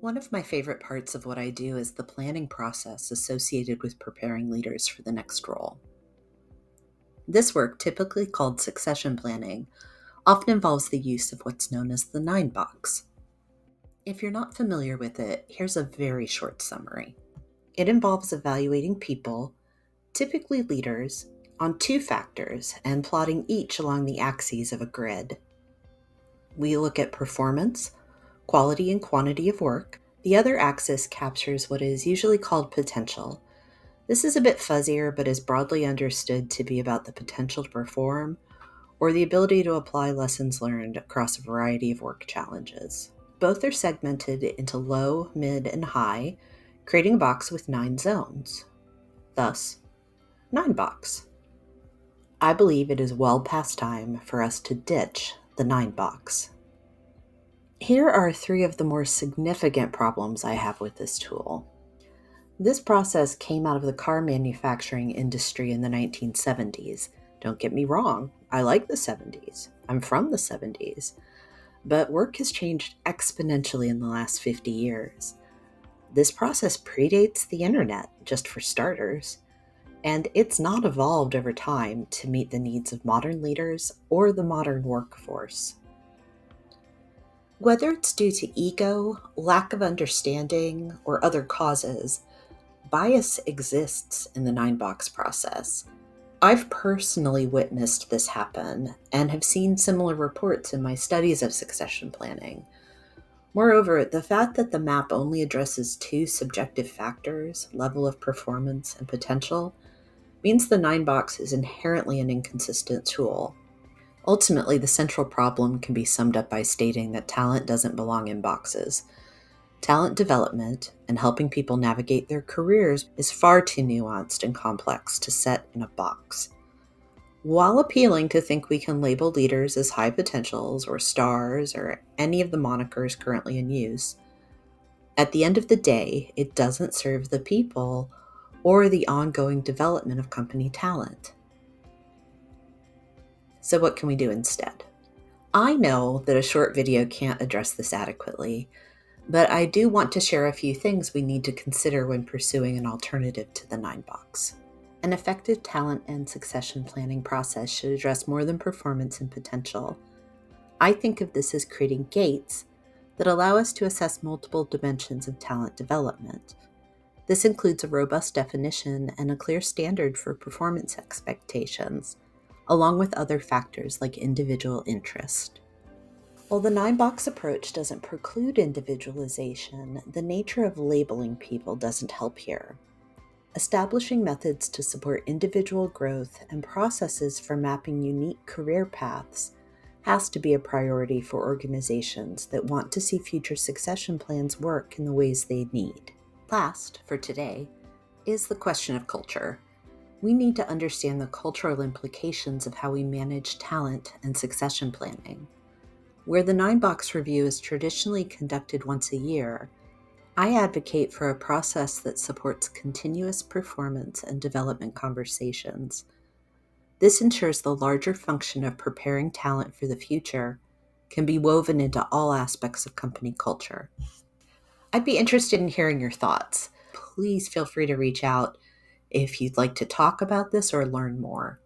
One of my favorite parts of what I do is the planning process associated with preparing leaders for the next role. This work, typically called succession planning, often involves the use of what's known as the 9 box. If you're not familiar with it, here's a very short summary. It involves evaluating people, typically leaders, on two factors and plotting each along the axes of a grid. We look at performance, quality and quantity of work. The other axis captures what is usually called potential. This is a bit fuzzier, but is broadly understood to be about the potential to perform or the ability to apply lessons learned across a variety of work challenges. Both are segmented into low, mid, and high, creating a box with 9 zones. Thus, 9 box. I believe it is well past time for us to ditch the 9 box. Here are 3 of the more significant problems I have with this tool. This process came out of the car manufacturing industry in the 1970s. Don't get me wrong, I like the 70s. I'm from the 70s. But work has changed exponentially in the last 50 years. This process predates the internet, just for starters, and it's not evolved over time to meet the needs of modern leaders or the modern workforce. Whether it's due to ego, lack of understanding, or other causes, bias exists in the 9 box process. I've personally witnessed this happen and have seen similar reports in my studies of succession planning. Moreover, the fact that the map only addresses 2 subjective factors, level of performance and potential, means the 9 box is inherently an inconsistent tool. Ultimately, the central problem can be summed up by stating that talent doesn't belong in boxes. Talent development and helping people navigate their careers is far too nuanced and complex to set in a box. While appealing to think we can label leaders as high potentials or stars or any of the monikers currently in use, at the end of the day, it doesn't serve the people or the ongoing development of company talent. So what can we do instead? I know that a short video can't address this adequately, but I do want to share a few things we need to consider when pursuing an alternative to the 9 box. An effective talent and succession planning process should address more than performance and potential. I think of this as creating gates that allow us to assess multiple dimensions of talent development. This includes a robust definition and a clear standard for performance expectations, along with other factors like individual interest. While the 9 box approach doesn't preclude individualization, the nature of labeling people doesn't help here. Establishing methods to support individual growth and processes for mapping unique career paths has to be a priority for organizations that want to see future succession plans work in the ways they need. Last, for today, is the question of culture. We need to understand the cultural implications of how we manage talent and succession planning. Where the 9 box review is traditionally conducted once a year, I advocate for a process that supports continuous performance and development conversations. This ensures the larger function of preparing talent for the future can be woven into all aspects of company culture. I'd be interested in hearing your thoughts. Please feel free to reach out if you'd like to talk about this or learn more.